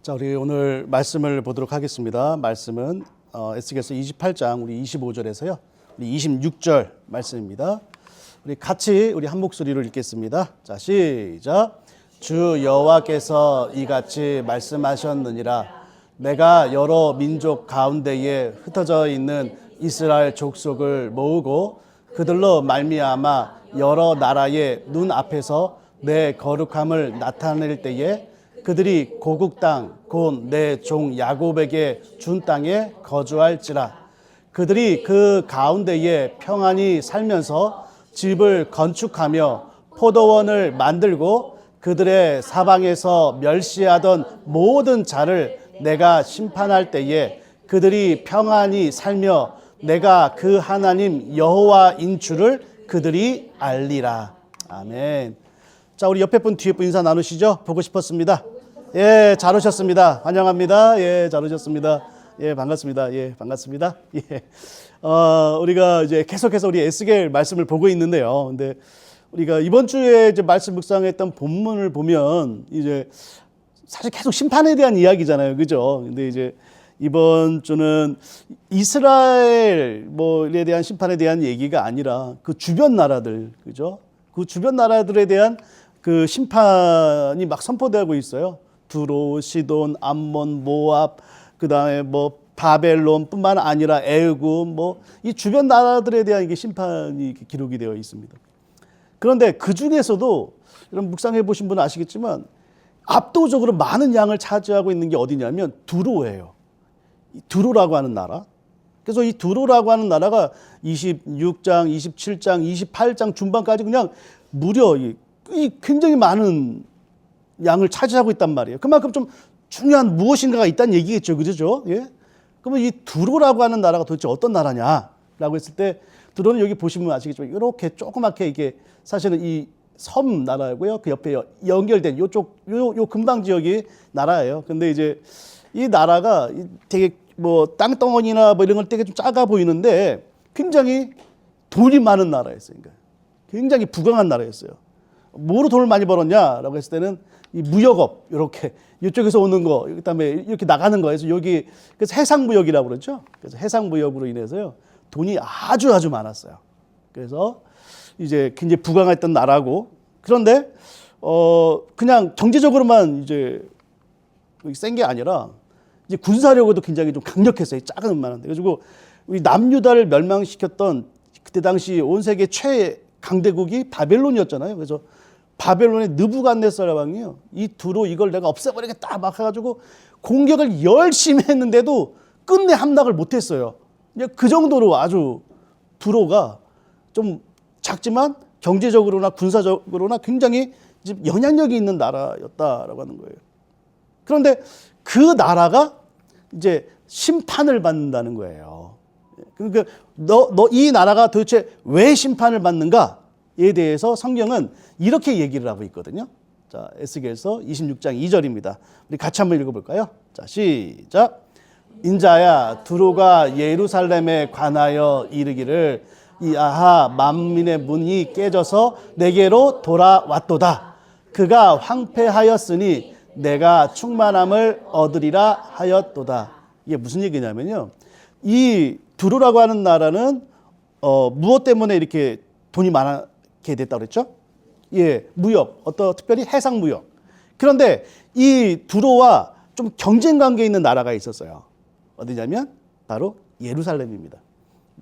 자, 우리 오늘 말씀을 보도록 하겠습니다. 말씀은 에스겔서 28장 우리 25절에서요. 우리 26절 말씀입니다. 우리 같이 우리 한 목소리로 읽겠습니다. 자, 시작. 주 여호와께서 이같이 말씀하셨느니라. 내가 여러 민족 가운데에 흩어져 있는 이스라엘 족속을 모으고 그들로 말미암아 여러 나라의 눈 앞에서 내 거룩함을 나타낼 때에 그들이 고국 땅 곧 내 종 야곱에게 준 땅에 거주할지라. 그들이 그 가운데에 평안히 살면서 집을 건축하며 포도원을 만들고 그들의 사방에서 멸시하던 모든 자를 내가 심판할 때에 그들이 평안히 살며 내가 그 하나님 여호와인 줄을 그들이 알리라. 아멘. 자, 우리 옆에 분 뒤에 분 인사 나누시죠? 보고 싶었습니다. 예, 잘 오셨습니다. 환영합니다. 예, 잘 오셨습니다. 예, 반갑습니다. 예, 반갑습니다. 예. 우리가 이제 계속해서 우리 에스겔 말씀을 보고 있는데요. 근데 우리가 이번 주에 이제 말씀 묵상했던 본문을 보면 이제 사실 계속 심판에 대한 이야기잖아요. 그죠? 근데 이제 이번 주는 이스라엘에 대한 심판에 대한 얘기가 아니라 그 주변 나라들, 그죠? 그 주변 나라들에 대한 그 심판이 막 선포되고 있어요. 두로, 시돈, 암몬, 모압, 그다음에 뭐 바벨론뿐만 아니라 애굽, 뭐 이 주변 나라들에 대한 이게 심판이 기록이 되어 있습니다. 그런데 그 중에서도 여러분 묵상해 보신 분은 아시겠지만 압도적으로 많은 양을 차지하고 있는 게 어디냐면 두로예요. 두로라고 하는 나라. 그래서 이 두로라고 하는 나라가 26장, 27장, 28장 중반까지 그냥 무려 이 굉장히 많은 양을 차지하고 있단 말이에요. 그만큼 좀 중요한 무엇인가가 있다는 얘기겠죠. 그죠? 예? 그러면 이 두로라고 하는 나라가 도대체 어떤 나라냐라고 했을 때 두로는 여기 보시면 아시겠지만 이렇게 조그맣게 이게 사실은 이 섬 나라고요. 그 옆에 연결된 요쪽 요 근방 지역이 나라예요. 근데 이제 이 나라가 되게 뭐 땅덩어리나 뭐 이런 걸 되게 좀 작아 보이는데 굉장히 돈이 많은 나라였어요. 그러니까 굉장히 부강한 나라였어요. 뭐로 돈을 많이 벌었냐라고 했을 때는 이 무역업 이렇게 이쪽에서 오는 거 그다음에 이렇게 나가는 거에서 여기 그래서 해상무역이라고 그러죠. 그래서 해상무역으로 인해서요 돈이 아주 많았어요. 그래서 이제 굉장히 부강했던 나라고 그런데 그냥 경제적으로만 이제 센 게 아니라 이제 군사력으로도 굉장히 좀 강력했어요. 작은 음만한데 그래가지고 우리 남유다를 멸망시켰던 그때 당시 온 세계 최강대국이 바벨론이었잖아요. 그래서 바벨론의 느부갓네살 왕이요. 이 두로 이걸 내가 없애버리겠다 막 해가지고 공격을 열심히 했는데도 끝내 함락을 못했어요. 그 정도로 아주 두로가 좀 작지만 경제적으로나 군사적으로나 굉장히 영향력이 있는 나라였다라고 하는 거예요. 그런데 그 나라가 이제 심판을 받는다는 거예요. 그러니까 이 나라가 도대체 왜 심판을 받는가에 대해서 성경은 이렇게 얘기를 하고 있거든요. 자, 에스겔서 26장 2절입니다. 우리 같이 한번 읽어볼까요? 자, 시작. 인자야, 두로가 예루살렘에 관하여 이르기를 이 아하 만민의 문이 깨져서 내게로 돌아왔도다. 그가 황폐하였으니 내가 충만함을 얻으리라 하였도다. 이게 무슨 얘기냐면요. 이 두로라고 하는 나라는 무엇 때문에 이렇게 돈이 많게 됐다고 그랬죠? 예, 무역, 특별히 해상 무역. 그런데 이 두로와 좀 경쟁 관계에 있는 나라가 있었어요. 어디냐면 바로 예루살렘입니다.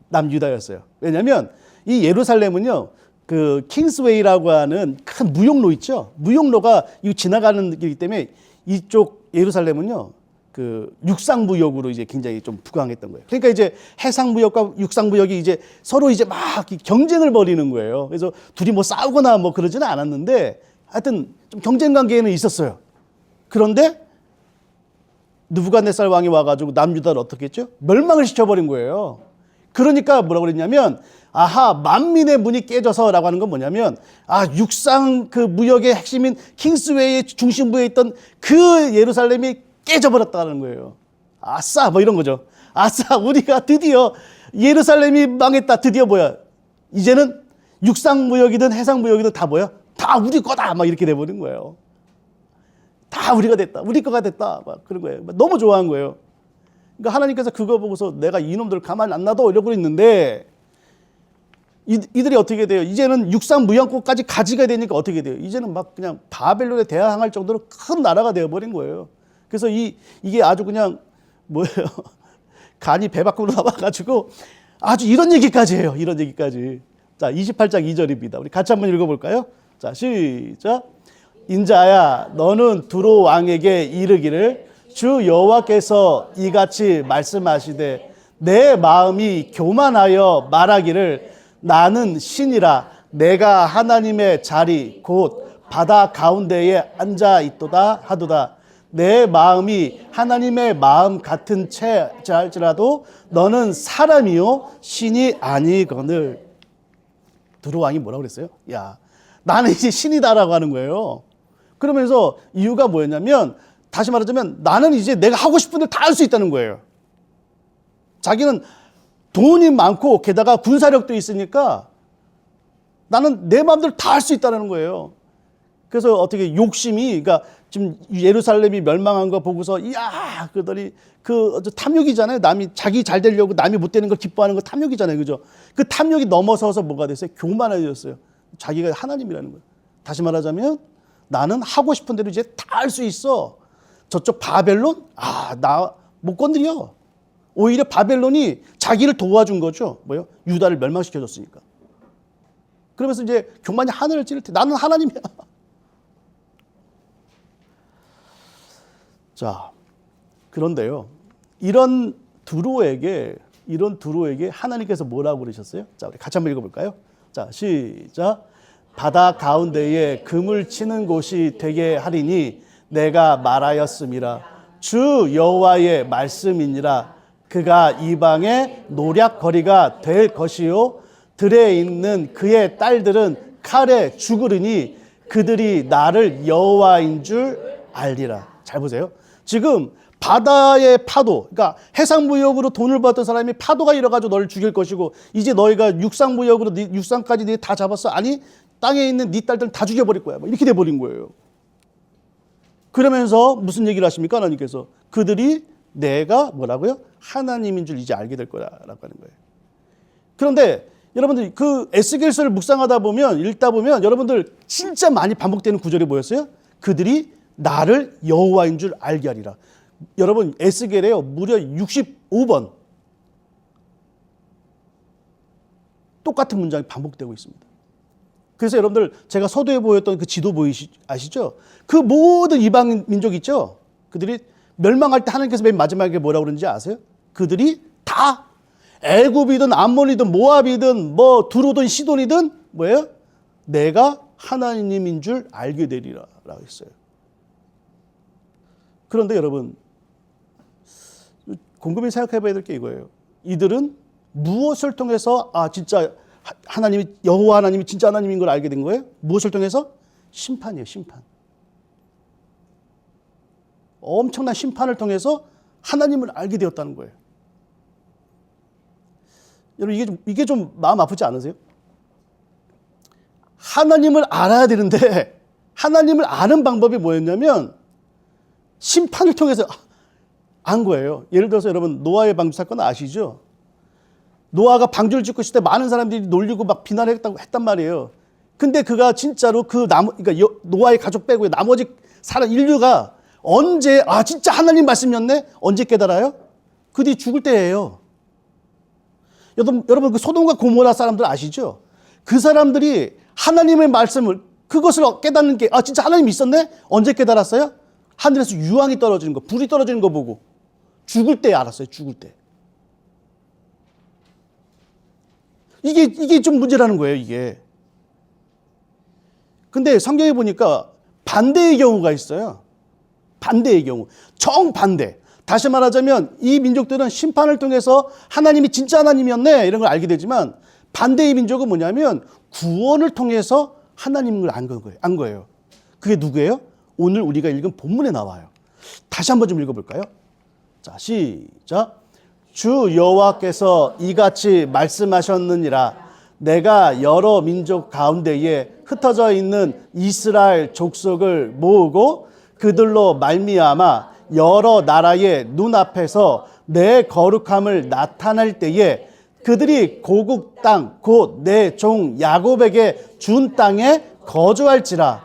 남유다였어요. 왜냐하면 이 예루살렘은요, 그 킹스웨이라고 하는 큰 무역로 있죠. 무역로가 지나가는 길이기 때문에 이쪽 예루살렘은요, 그 육상 무역으로 이제 굉장히 좀 부강했던 거예요. 그러니까 이제 해상 무역과 육상 무역이 이제 서로 이제 막 경쟁을 벌이는 거예요. 그래서 둘이 뭐 싸우거나 뭐 그러지는 않았는데 하여튼 좀 경쟁 관계에는 있었어요. 그런데 느부갓네살 왕이 와가지고 남유다를 어떻게 했죠? 멸망을 시켜버린 거예요. 그러니까 뭐라고 그랬냐면 아하 만민의 문이 깨져서라고 하는 건 뭐냐면 육상 그 무역의 핵심인 킹스웨이의 중심부에 있던 그 예루살렘이 깨져버렸다는 거예요. 아싸 뭐 이런 거죠. 아싸 우리가 드디어 예루살렘이 망했다. 드디어 뭐야 이제는 육상 무역이든 해상 무역이든 다 뭐야 다 우리 거다 막 이렇게 돼버린 거예요. 다 우리가 됐다. 우리 거가 됐다. 막 그런 거예요. 너무 좋아한 거예요. 그러니까 하나님께서 그거 보고서 내가 이놈들 가만 안 놔둬 이러고 있는데 이들이 어떻게 돼요? 이제는 육상무양국까지 가지게 되니까 어떻게 돼요? 이제는 막 그냥 바벨론에 대항할 정도로 큰 나라가 되어버린 거예요. 그래서 이게 아주 그냥 뭐예요? 간이 배 밖으로 나와가지고 아주 이런 얘기까지 해요. 이런 얘기까지. 자, 28장 2절입니다. 우리 같이 한번 읽어볼까요? 자, 시작. 인자야, 너는 두로 왕에게 이르기를 주 여호와께서 이같이 말씀하시되 내 마음이 교만하여 말하기를 나는 신이라 내가 하나님의 자리 곧 바다 가운데에 앉아 있도다 하도다. 내 마음이 하나님의 마음 같은 채할지라도 너는 사람이요 신이 아니거늘. 두로 왕이 뭐라고 그랬어요? 야, 나는 이제 신이다라고 하는 거예요. 그러면서 이유가 뭐였냐면 다시 말하자면 나는 이제 내가 하고 싶은 일 다 할 수 있다는 거예요. 자기는 돈이 많고 게다가 군사력도 있으니까 나는 내 마음대로 다 할 수 있다는 거예요. 그래서 어떻게 욕심이, 그러니까 지금 예루살렘이 멸망한 거 보고서 이야 그러더니 그 탐욕이잖아요. 남이 자기 잘 되려고 남이 못 되는 걸 기뻐하는 거 탐욕이잖아요. 그죠? 그 탐욕이 넘어서서 뭐가 됐어요? 교만해졌어요. 자기가 하나님이라는 거예요. 다시 말하자면 나는 하고 싶은 대로 이제 다 할 수 있어. 저쪽 바벨론? 나 못 건드려. 오히려 바벨론이 자기를 도와준 거죠. 뭐요? 유다를 멸망시켜줬으니까. 그러면서 이제 교만이 하늘을 찌를 때 나는 하나님이야. 자, 그런데요. 이런 두로에게 하나님께서 뭐라고 그러셨어요? 자, 우리 같이 한번 읽어볼까요? 자, 시작. 바다 가운데에 금을 치는 곳이 되게 하리니 내가 말하였음이라. 주 여호와의 말씀이니라. 그가 이방의 노략거리가 될 것이요 들에 있는 그의 딸들은 칼에 죽으리니 그들이 나를 여호와인 줄 알리라. 잘 보세요. 지금 바다의 파도, 그러니까 해상무역으로 돈을 받던 사람이 파도가 일어가지고 너를 죽일 것이고 이제 너희가 육상무역으로 육상까지 네 다 잡았어? 아니 땅에 있는 네 딸들은 다 죽여버릴 거야. 이렇게 돼버린 거예요. 그러면서 무슨 얘기를 하십니까? 하나님께서 그들이 내가 뭐라고요? 하나님인 줄 이제 알게 될 거라고 하는 거예요. 그런데 여러분들 그 에스겔서를 묵상하다 보면 읽다 보면 여러분들 진짜 많이 반복되는 구절이 뭐였어요? 그들이 나를 여호와인 줄 알게 하리라. 여러분 에스겔에요 무려 65번 똑같은 문장이 반복되고 있습니다. 그래서 여러분들 제가 서두에 보였던 그 지도 아시죠? 그 모든 이방 민족 있죠? 그들이 멸망할 때 하나님께서 맨 마지막에 뭐라고 그러는지 아세요? 그들이 다 애굽이든 암몬이든 모압이든 뭐 두로든 시돈이든 뭐예요? 내가 하나님인 줄 알게 되리라 라고 했어요. 그런데 여러분 곰곰이 생각해 봐야 될 게 이거예요. 이들은 무엇을 통해서 진짜 하나님이 여호와 하나님이 진짜 하나님인 걸 알게 된 거예요? 무엇을 통해서? 심판이에요. 심판. 엄청난 심판을 통해서 하나님을 알게 되었다는 거예요. 여러분 이게 좀 마음 아프지 않으세요? 하나님을 알아야 되는데 하나님을 아는 방법이 뭐였냐면 심판을 통해서 안 거예요. 예를 들어서 여러분 노아의 방주 사건 아시죠? 노아가 방주를 짓고 있을 때 많은 사람들이 놀리고 막 비난했다고 했단 말이에요. 근데 그가 진짜로 그러니까 노아의 가족 빼고 나머지 사람 인류가 언제 진짜 하나님 말씀이었네? 언제 깨달아요? 그 뒤 죽을 때예요. 여러분 그 소돔과 고모라 사람들 아시죠? 그 사람들이 하나님의 말씀을 그것을 깨닫는 게 진짜 하나님이 있었네? 언제 깨달았어요? 하늘에서 유황이 떨어지는 거, 불이 떨어지는 거 보고 죽을 때 알았어요. 죽을 때. 이게 좀 문제라는 거예요, 이게. 근데 성경에 보니까 반대의 경우가 있어요. 반대의 경우. 정반대. 다시 말하자면 이 민족들은 심판을 통해서 하나님이 진짜 하나님이었네 이런 걸 알게 되지만 반대의 민족은 뭐냐면 구원을 통해서 하나님을 안 거예요. 그게 누구예요? 오늘 우리가 읽은 본문에 나와요. 다시 한번 좀 읽어볼까요? 자, 시작. 주 여호와께서 이같이 말씀하셨느니라. 내가 여러 민족 가운데에 흩어져 있는 이스라엘 족속을 모으고 그들로 말미암아 여러 나라의 눈앞에서 내 거룩함을 나타낼 때에 그들이 고국 땅 곧 내 종 야곱에게 준 땅에 거주할지라.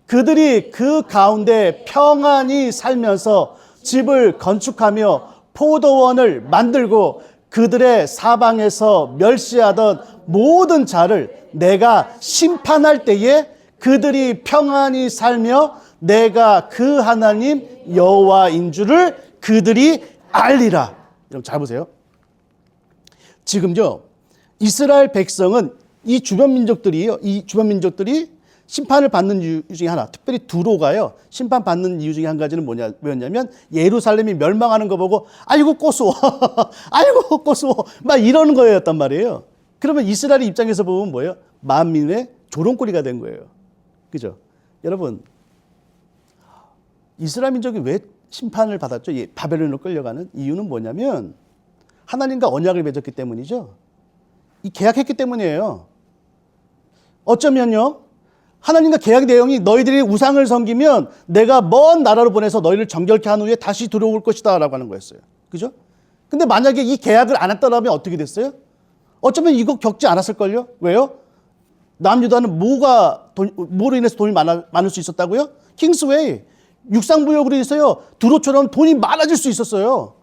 그들이 그 가운데 평안히 살면서 집을 건축하며 포도원을 만들고 그들의 사방에서 멸시하던 모든 자를 내가 심판할 때에 그들이 평안히 살며 내가 그 하나님 여호와인 줄을 그들이 알리라. 여러분 잘 보세요. 지금요, 이스라엘 백성은 이 주변 민족들이 심판을 받는 이유 중에 하나, 특별히 두로가요, 심판받는 이유 중에 한 가지는 뭐였냐면 예루살렘이 멸망하는 거 보고 아이고 꼬스워 아이고 꼬스워 막 이러는 거였단 말이에요. 그러면 이스라엘 입장에서 보면 뭐예요? 만민의 조롱거리가 된 거예요. 그죠? 여러분, 이스라엘 민족이 왜 심판을 받았죠? 바벨론으로 끌려가는 이유는 뭐냐면 하나님과 언약을 맺었기 때문이죠. 이 계약했기 때문이에요. 어쩌면요, 하나님과 계약 내용이 너희들이 우상을 섬기면 내가 먼 나라로 보내서 너희를 정결케 한 후에 다시 들어올 것이다 라고 하는 거였어요. 그죠? 근데 만약에 이 계약을 안 했더라면 어떻게 됐어요? 어쩌면 이거 겪지 않았을걸요? 왜요? 남유다는 뭐로 인해서 돈이 많을 수 있었다고요? 킹스웨이, 육상부역으로 인해서요, 두로처럼 돈이 많아질 수 있었어요.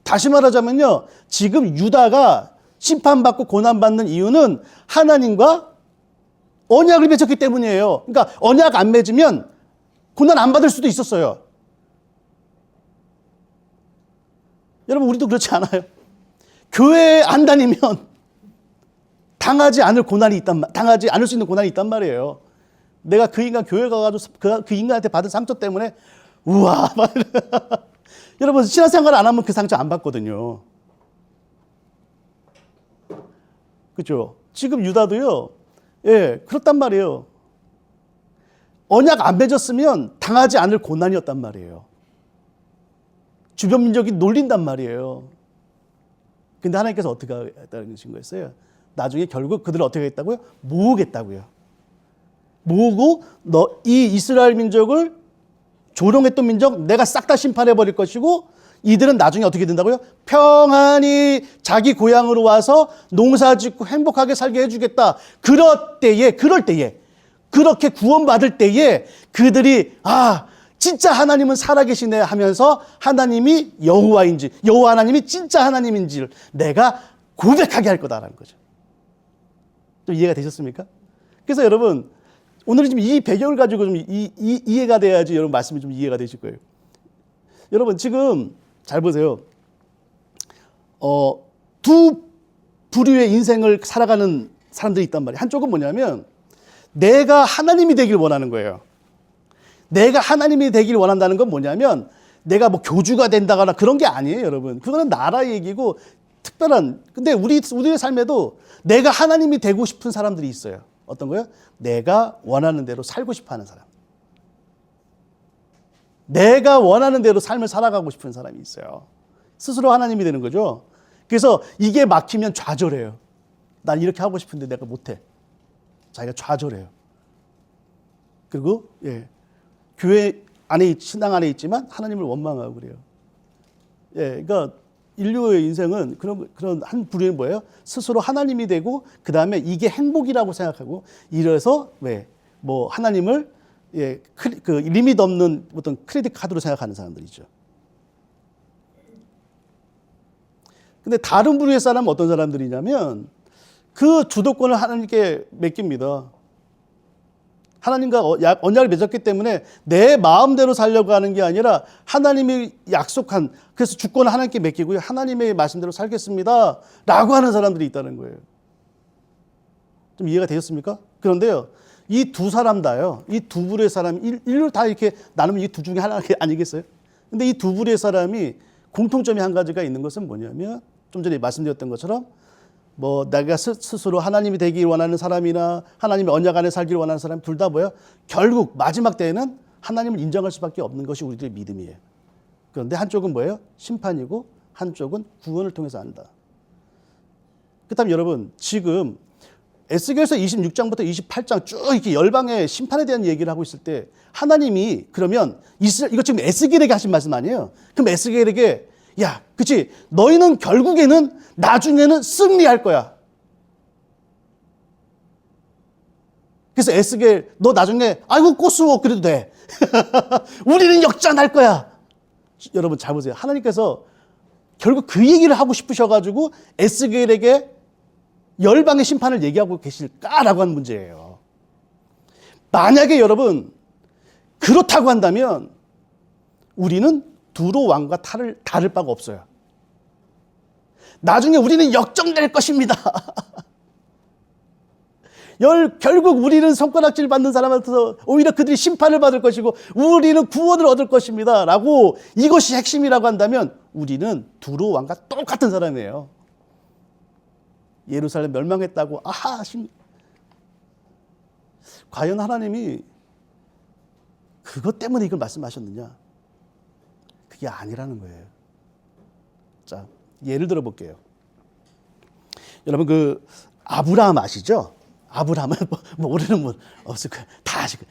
다시 말하자면요, 지금 유다가 심판받고 고난받는 이유는 하나님과 언약을 맺었기 때문이에요. 그러니까 언약 안 맺으면 고난 안 받을 수도 있었어요. 여러분, 우리도 그렇지 않아요? 교회에 안 다니면 당하지 않을 수 있는 고난이 있단 말이에요. 내가 그 인간 교회 가가지고 그 인간한테 받은 상처 때문에 우와 막 여러분, 신앙생활 안 하면 그 상처 안 받거든요. 그렇죠? 지금 유다도요, 예, 그렇단 말이에요. 언약 안 맺었으면 당하지 않을 고난이었단 말이에요. 주변 민족이 놀린단 말이에요. 근데 하나님께서 어떻게 하겠다는 거였어요? 나중에 결국 그들을 어떻게 하겠다고요? 모으겠다고요. 모으고 이 이스라엘 민족을 조롱했던 민족 내가 싹 다 심판해 버릴 것이고 이들은 나중에 어떻게 된다고요? 평안히 자기 고향으로 와서 농사 짓고 행복하게 살게 해주겠다. 그럴 때에 그렇게 구원받을 때에 그들이 진짜 하나님은 살아계시네 하면서 하나님이 여호와 하나님이 진짜 하나님인지를 내가 고백하게 할 거다라는 거죠. 좀 이해가 되셨습니까? 그래서 여러분, 오늘은 지금 이 배경을 가지고 좀 이해가 돼야지 여러분 말씀이 좀 이해가 되실 거예요. 여러분, 지금 잘 보세요. 두 부류의 인생을 살아가는 사람들이 있단 말이에요. 한쪽은 뭐냐면 내가 하나님이 되길 원하는 거예요. 내가 하나님이 되길 원한다는 건 뭐냐면 내가 뭐 교주가 된다거나 그런 게 아니에요, 여러분. 그거는 나라 얘기고 특별한. 근데 우리의 삶에도 내가 하나님이 되고 싶은 사람들이 있어요. 어떤 거요? 내가 원하는 대로 살고 싶어 하는 사람. 내가 원하는 대로 삶을 살아가고 싶은 사람이 있어요. 스스로 하나님이 되는 거죠. 그래서 이게 막히면 좌절해요. 난 이렇게 하고 싶은데 내가 못해. 자기가 좌절해요. 그리고 교회 안에 신앙 안에 있지만 하나님을 원망하고 그래요. 그러니까 인류의 인생은 그런 한 부류는 뭐예요? 스스로 하나님이 되고 그 다음에 이게 행복이라고 생각하고 이래서 뭐 하나님을 그 리밋 없는 어떤 크레딧 카드로 생각하는 사람들이죠. 근데 다른 부류의 사람은 어떤 사람들이냐면 그 주도권을 하나님께 맡깁니다. 하나님과 언약을 맺었기 때문에 내 마음대로 살려고 하는 게 아니라 하나님이 약속한, 그래서 주권을 하나님께 맡기고요. 하나님의 말씀대로 살겠습니다 라고 하는 사람들이 있다는 거예요. 좀 이해가 되셨습니까? 그런데요, 이 두 사람 다요, 이 두 부류의 사람이 인류를 다 이렇게 나누면 이 두 중에 하나 아니겠어요? 근데 이 두 부류의 사람이 공통점이 한 가지가 있는 것은 뭐냐면 좀 전에 말씀드렸던 것처럼 뭐 내가 스스로 하나님이 되길 원하는 사람이나 하나님의 언약 안에 살기를 원하는 사람 둘 다 뭐예요? 결국 마지막 때에는 하나님을 인정할 수밖에 없는 것이 우리들의 믿음이에요. 그런데 한쪽은 뭐예요? 심판이고 한쪽은 구원을 통해서 한다. 그렇다면 여러분, 지금 에스겔서 26장부터 28장 쭉 이렇게 열방의 심판에 대한 얘기를 하고 있을 때 하나님이 그러면 이거 지금 에스겔에게 하신 말씀 아니에요? 그럼 에스겔에게 야, 그치? 너희는 결국에는 나중에는 승리할 거야. 그래서 에스겔 너 나중에 아이고 꼬수어 그래도 돼. 우리는 역전할 거야. 여러분 잘 보세요. 하나님께서 결국 그 얘기를 하고 싶으셔가지고 에스겔에게 열방의 심판을 얘기하고 계실까라고 하는 문제예요. 만약에 여러분 그렇다고 한다면 우리는 두로 왕과 다를 바가 없어요. 나중에 우리는 역정될 것입니다. 결국 우리는 손가락질 받는 사람한테서 오히려 그들이 심판을 받을 것이고 우리는 구원을 얻을 것입니다. 라고 이것이 핵심이라고 한다면 우리는 두로 왕과 똑같은 사람이에요. 예루살렘 멸망했다고 아하 과연 하나님이 그것 때문에 이걸 말씀하셨느냐? 그게 아니라는 거예요. 자, 예를 들어 볼게요. 여러분 그 아브라함 아시죠? 아브라함은 모르는 분 없을 거예요. 다 아시고.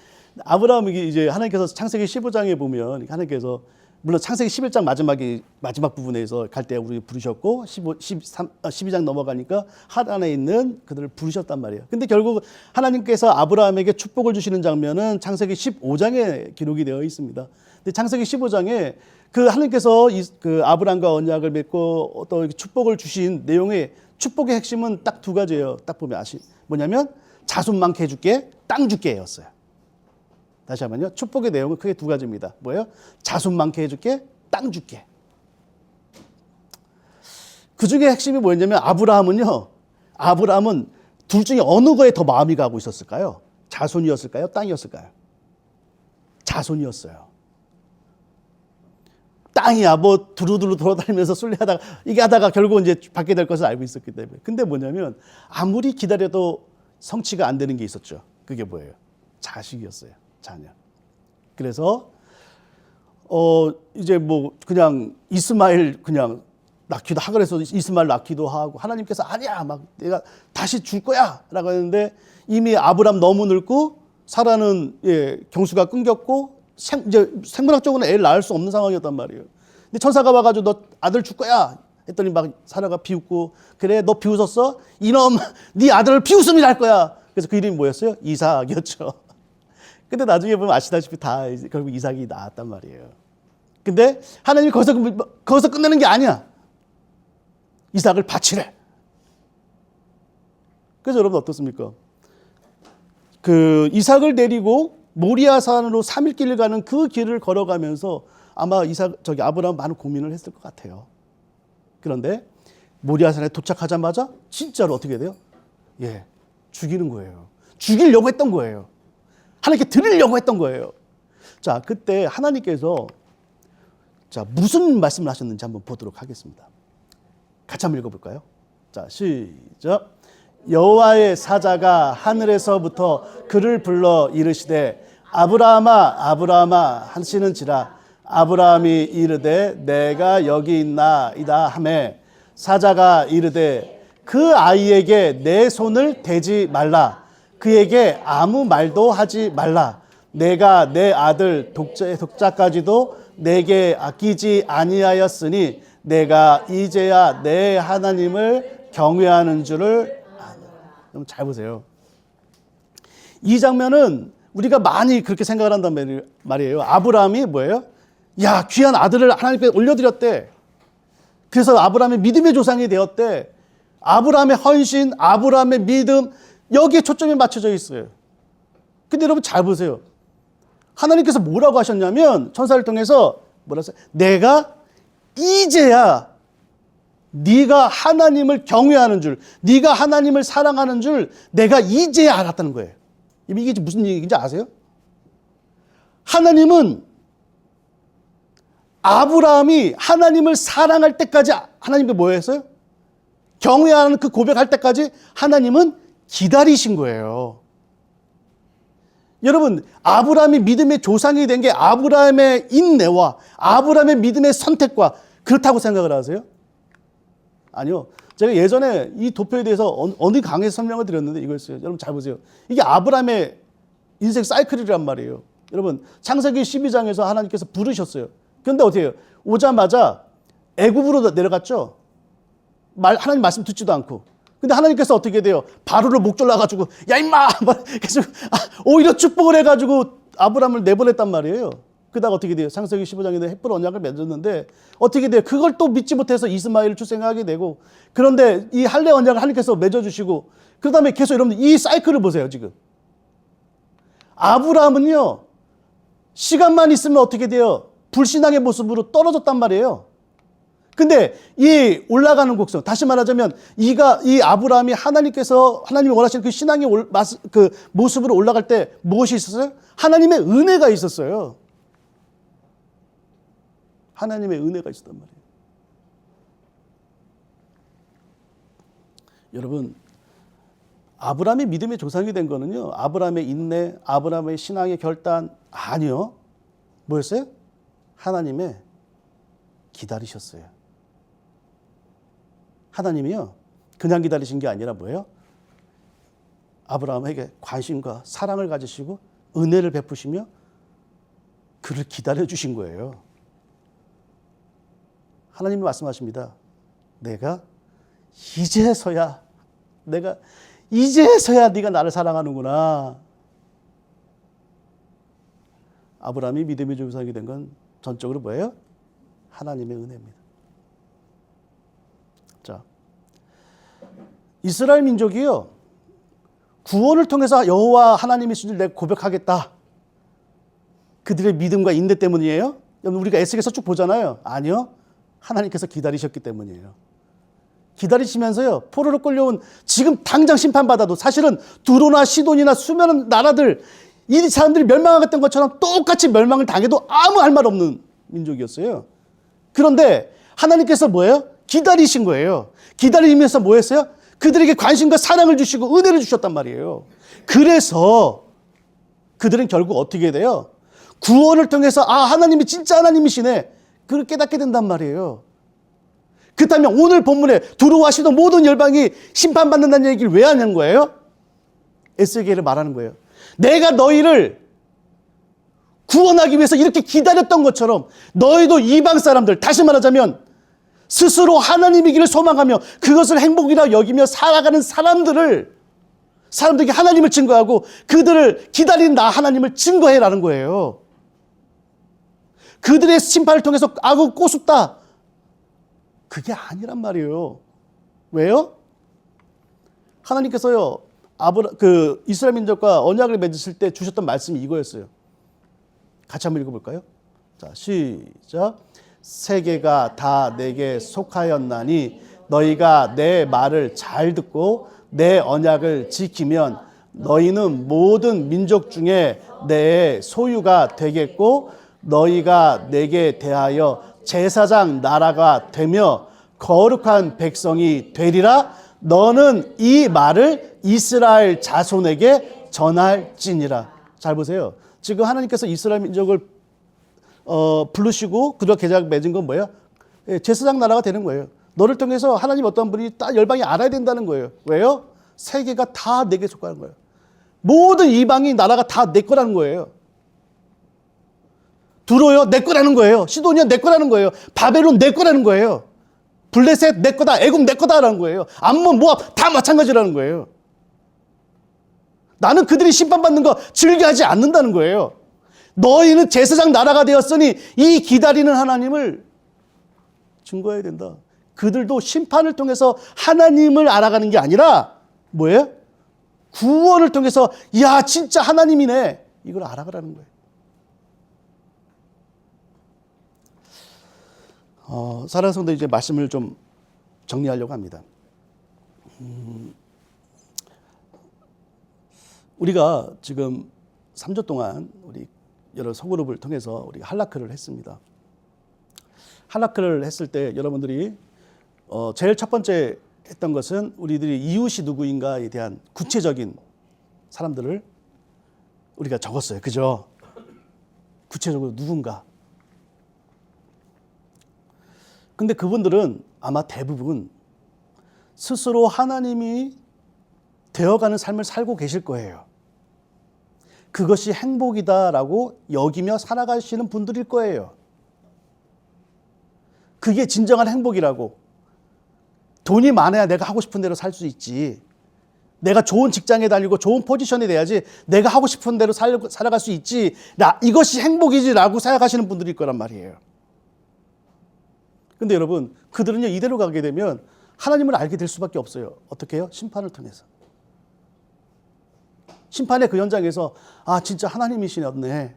아브라함이 이제 하나님께서 창세기 15장에 보면 하나님께서 물론 창세기 11장 마지막 부분에서 갈 때 우리 부르셨고 12장 넘어가니까 하란에 있는 그들을 부르셨단 말이에요. 근데 결국 하나님께서 아브라함에게 축복을 주시는 장면은 창세기 15장에 기록이 되어 있습니다. 근데 창세기 15장에 그 하나님께서 그 아브라함과 언약을 맺고 또 축복을 주신 내용의 축복의 핵심은 딱 두 가지예요. 딱 보면 뭐냐면 자손 많게 해줄게, 땅 줄게였어요. 다시 한번요. 축복의 내용은 크게 두 가지입니다. 뭐예요? 자손 많게 해줄게, 땅 줄게. 그 중에 핵심이 뭐였냐면 아브라함은 둘 중에 어느 거에 더 마음이 가고 있었을까요? 자손이었을까요? 땅이었을까요? 자손이었어요. 땅이야 뭐 두루두루 돌아다니면서 순례하다가 이게 하다가 결국 이제 받게 될 것을 알고 있었기 때문에. 근데 뭐냐면 아무리 기다려도 성취가 안 되는 게 있었죠. 그게 뭐예요? 자식이었어요. 자녀. 그래서 이제 뭐 그냥 이스마엘 그냥 낳기도 하고 그래서 이스마엘 낳기도 하고 하나님께서 아니야 막 내가 다시 줄 거야라고 했는데 이미 아브람 너무 늙고 사라는 경수가 끊겼고 이제 생물학적으로는 애를 낳을 수 없는 상황이었단 말이에요. 근데 천사가 와가지고 너 아들 줄 거야 했더니 막 사라가 비웃고 그래 너 비웃었어? 이놈 네 아들을 비웃음이 날 거야. 그래서 그 이름이 뭐였어요? 이삭이었죠. 근데 나중에 보면 아시다시피 다 결국 이삭이 나왔단 말이에요. 근데 하나님이 거기서 끝내는 게 아니야. 이삭을 바치래. 그래서 여러분 어떻습니까? 그 이삭을 데리고 모리아산으로 3일 길을 가는 그 길을 걸어가면서 아마 아브라함 많은 고민을 했을 것 같아요. 그런데 모리아산에 도착하자마자 진짜로 어떻게 돼요? 죽이는 거예요. 죽이려고 했던 거예요. 하나님께 드리려고 했던 거예요. 자, 그때 하나님께서 무슨 말씀을 하셨는지 한번 보도록 하겠습니다. 같이 한번 읽어볼까요? 자, 시작. 여호와의 사자가 하늘에서부터 그를 불러 이르시되 아브라함아 아브라함아 하시는지라 아브라함이 이르되 내가 여기 있나이다 하매 사자가 이르되 그 아이에게 내 손을 대지 말라 그에게 아무 말도 하지 말라 내가 내 아들 독자까지도 내게 아끼지 아니하였으니 내가 이제야 내 하나님을 경외하는 줄을 아노라. 잘 보세요. 이 장면은 우리가 많이 그렇게 생각을 한단 말이에요. 아브라함이 뭐예요? 야, 귀한 아들을 하나님께 올려드렸대. 그래서 아브라함의 믿음의 조상이 되었대. 아브라함의 헌신, 아브라함의 믿음, 여기에 초점이 맞춰져 있어요. 근데 여러분 잘 보세요. 하나님께서 뭐라고 하셨냐면 천사를 통해서 뭐라고 했어요? 내가 이제야 네가 하나님을 경외하는 줄, 네가 하나님을 사랑하는 줄 내가 이제야 알았다는 거예요. 이게 무슨 얘기인지 아세요? 하나님은 아브라함이 하나님을 사랑할 때까지 하나님께 뭐 했어요? 경외하는 그 고백할 때까지 하나님은 기다리신 거예요. 여러분, 아브라함이 믿음의 조상이 된 게 아브라함의 인내와 아브라함의 믿음의 선택과 그렇다고 생각을 하세요? 아니요. 제가 예전에 이 도표에 대해서 어느 강의에서 설명을 드렸는데 이거였어요. 여러분 잘 보세요. 이게 아브라함의 인생 사이클이란 말이에요. 여러분 창세기 12장에서 하나님께서 부르셨어요. 그런데 어떻게 해요? 오자마자 애굽으로 내려갔죠. 하나님 말씀 듣지도 않고. 근데 하나님께서 어떻게 돼요? 바로를 목 졸라가지고 야 임마! 계속 오히려 축복을 해가지고 아브라함을 내보냈단 말이에요. 그다가 어떻게 돼요? 창세기 15장에 햇불 언약을 맺었는데 어떻게 돼요? 그걸 또 믿지 못해서 이스마엘을 출생하게 되고 그런데 이 할례 언약을 하나님께서 맺어주시고 그 다음에 계속 여러분들 이 사이클을 보세요 지금. 아브라함은요 시간만 있으면 어떻게 돼요? 불신앙의 모습으로 떨어졌단 말이에요. 근데 이 올라가는 곡선, 다시 말하자면 이 아브라함이 하나님이 원하시는 그 신앙의 그 모습으로 올라갈 때 무엇이 있었어요? 하나님의 은혜가 있었어요. 하나님의 은혜가 있었단 말이에요. 여러분, 아브라함이 믿음의 조상이 된 거는요, 아브라함의 인내, 아브라함의 신앙의 결단, 아니요. 뭐였어요? 하나님의 기다리셨어요. 하나님이요, 그냥 기다리신 게 아니라 뭐예요? 아브라함에게 관심과 사랑을 가지시고 은혜를 베푸시며 그를 기다려 주신 거예요. 하나님이 말씀하십니다. 내가 이제서야 네가 나를 사랑하는구나. 아브라함이 믿음의 조상이 된 건 전적으로 뭐예요? 하나님의 은혜입니다. 자, 이스라엘 민족이요, 구원을 통해서 여호와 하나님의 신을 내가 고백하겠다. 그들의 믿음과 인내 때문이에요? 여러분 우리가 에스겔서 쭉 보잖아요. 아니요. 하나님께서 기다리셨기 때문이에요. 기다리시면서요, 포로로 끌려온 지금 당장 심판받아도 사실은 두로나 시돈이나 수많은 나라들, 이 사람들이 멸망하겠던 것처럼 똑같이 멸망을 당해도 아무 할 말 없는 민족이었어요. 그런데 하나님께서 뭐예요? 기다리신 거예요. 기다리면서 뭐 했어요? 그들에게 관심과 사랑을 주시고 은혜를 주셨단 말이에요. 그래서 그들은 결국 어떻게 돼요? 구원을 통해서 하나님이 진짜 하나님이시네. 그걸 깨닫게 된단 말이에요. 그렇다면 오늘 본문에 두로와 시돈 모든 열방이 심판받는다는 얘기를 왜 하는 거예요? 에스겔을 말하는 거예요. 내가 너희를 구원하기 위해서 이렇게 기다렸던 것처럼 너희도 이방 사람들, 다시 말하자면 스스로 하나님이기를 소망하며 그것을 행복이라 여기며 살아가는 사람들에게 하나님을 증거하고 그들을 기다리는 나 하나님을 증거해라는 거예요. 그들의 심판을 통해서 꼬숩다. 그게 아니란 말이에요. 왜요? 하나님께서요, 이스라엘 민족과 언약을 맺으실 때 주셨던 말씀이 이거였어요. 같이 한번 읽어볼까요? 자, 시작. 세계가 다 내게 속하였나니 너희가 내 말을 잘 듣고 내 언약을 지키면 너희는 모든 민족 중에 내 소유가 되겠고 너희가 내게 대하여 제사장 나라가 되며 거룩한 백성이 되리라. 너는 이 말을 이스라엘 자손에게 전할지니라. 잘 보세요. 지금 하나님께서 이스라엘 민족을 부르시고 그들과 계약 맺은 건 뭐예요? 제사장 나라가 되는 거예요. 너를 통해서 하나님 어떤 분이 딱 열방이 알아야 된다는 거예요. 왜요? 세계가 다 내게 속하는 거예요. 모든 이방인 나라가 다 내 거라는 거예요. 두로요, 내 거라는 거예요. 시돈이요, 내 거라는 거예요. 바벨론 내 거라는 거예요. 블레셋 내 거다, 애굽 내 거다라는 거예요. 암몬, 모압 다 마찬가지라는 거예요. 나는 그들이 심판받는 거 즐겨하지 않는다는 거예요. 너희는 제사장 나라가 되었으니 이 기다리는 하나님을 증거해야 된다. 그들도 심판을 통해서 하나님을 알아가는 게 아니라 뭐예요? 구원을 통해서 야 진짜 하나님이네, 이걸 알아가라는 거예요. 사랑하는 성도, 이제 말씀을 좀 정리하려고 합니다. 우리가 지금 3주 동안 우리 여러 소그룹을 통해서 우리 할라크를 했습니다. 할라크를 했을 때 여러분들이 제일 첫 번째 했던 것은 우리들이 이웃이 누구인가에 대한 구체적인 사람들을 우리가 적었어요. 그죠? 구체적으로 누군가. 근데 그분들은 아마 대부분 스스로 하나님이 되어가는 삶을 살고 계실 거예요. 그것이 행복이다라고 여기며 살아가시는 분들일 거예요. 그게 진정한 행복이라고. 돈이 많아야 내가 하고 싶은 대로 살 수 있지. 내가 좋은 직장에 다니고 좋은 포지션이 돼야지 내가 하고 싶은 대로 살아갈 수 있지. 이것이 행복이지라고 생각하시는 분들일 거란 말이에요. 근데 여러분, 그들은요, 이대로 가게 되면 하나님을 알게 될 수밖에 없어요. 어떻게 해요? 심판을 통해서. 심판의 그 현장에서 진짜 하나님이시네.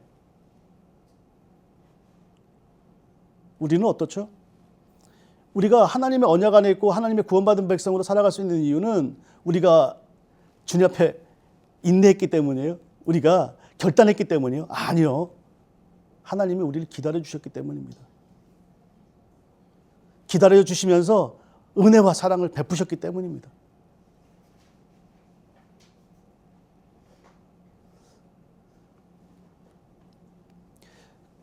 우리는 어떻죠? 우리가 하나님의 언약 안에 있고 하나님의 구원받은 백성으로 살아갈 수 있는 이유는 우리가 주님 앞에 인내했기 때문이에요? 우리가 결단했기 때문이에요? 아니요. 하나님이 우리를 기다려 주셨기 때문입니다. 기다려 주시면서 은혜와 사랑을 베푸셨기 때문입니다.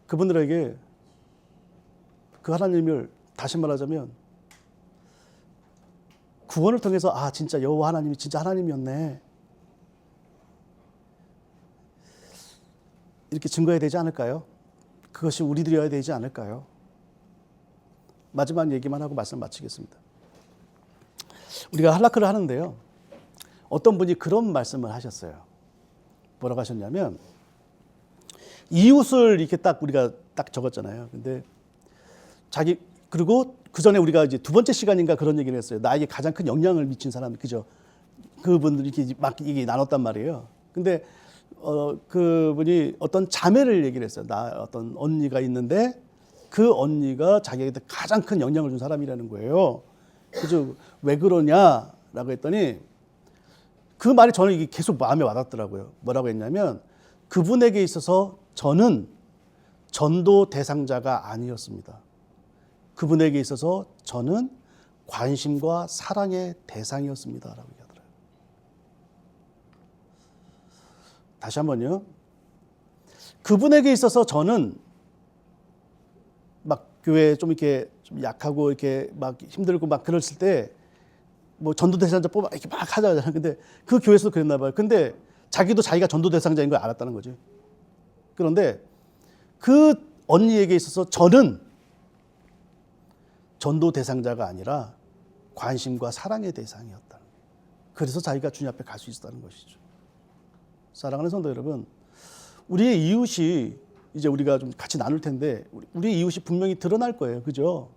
그분들에게 그 하나님을 다시 말하자면 구원을 통해서 진짜 여호와 하나님이 진짜 하나님이었네. 이렇게 증거해야 되지 않을까요? 그것이 우리들이어야 되지 않을까요? 마지막 얘기만 하고 말씀 마치겠습니다. 우리가 할라크를 하는데요. 어떤 분이 그런 말씀을 하셨어요. 뭐라고 하셨냐면 이웃을 이렇게 우리가 딱 적었잖아요. 근데 그리고 그 전에 우리가 이제 두 번째 시간인가 그런 얘기를 했어요. 나에게 가장 큰 영향을 미친 사람, 그죠? 그분들이 이렇게 막 얘기 나눴단 말이에요. 근데 그분이 어떤 자매를 얘기를 했어요. 어떤 언니가 있는데 그 언니가 자기에게 가장 큰 영향을 준 사람이라는 거예요. 그죠? 왜 그러냐라고 했더니 그 말이 저는 이게 계속 마음에 와닿더라고요. 뭐라고 했냐면 그분에게 있어서 저는 전도 대상자가 아니었습니다. 그분에게 있어서 저는 관심과 사랑의 대상이었습니다. 라고 얘기하더라고요. 다시 한번요. 그분에게 있어서 저는 막 교회 좀 이렇게 좀 약하고 이렇게 막 힘들고 막 그랬을 때 뭐 전도 대상자 뽑아 이렇게 막 하잖아요. 근데 그 교회에서도 그랬나 봐요. 근데 자기도 자기가 전도 대상자인 걸 알았다는 거죠. 그런데 그 언니에게 있어서 저는 전도 대상자가 아니라 관심과 사랑의 대상이었다. 그래서 자기가 주님 앞에 갈 수 있었다는 것이죠. 사랑하는 성도 여러분, 우리의 이웃이 이제 우리가 좀 같이 나눌 텐데 우리 이웃이 분명히 드러날 거예요. 그죠?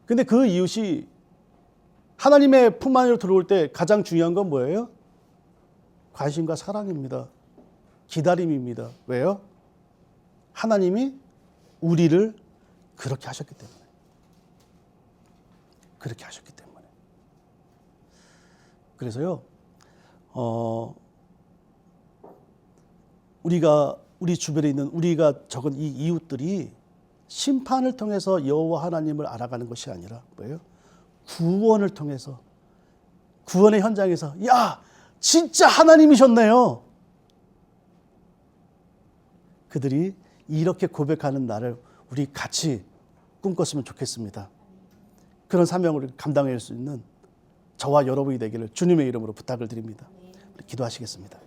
근데 그 이웃이 하나님의 품 안으로 들어올 때 가장 중요한 건 뭐예요? 관심과 사랑입니다. 기다림입니다. 왜요? 하나님이 우리를 그렇게 하셨기 때문에. 그렇게 하셨기 때문에. 그래서요, 우리 주변에 있는 우리가 적은 이 이웃들이 심판을 통해서 여호와 하나님을 알아가는 것이 아니라 뭐예요? 구원을 통해서, 구원의 현장에서 야, 진짜 하나님이셨네요. 그들이 이렇게 고백하는 날을 우리 같이 꿈꿨으면 좋겠습니다. 그런 사명을 감당할 수 있는 저와 여러분이 되기를 주님의 이름으로 부탁을 드립니다. 기도하시겠습니다.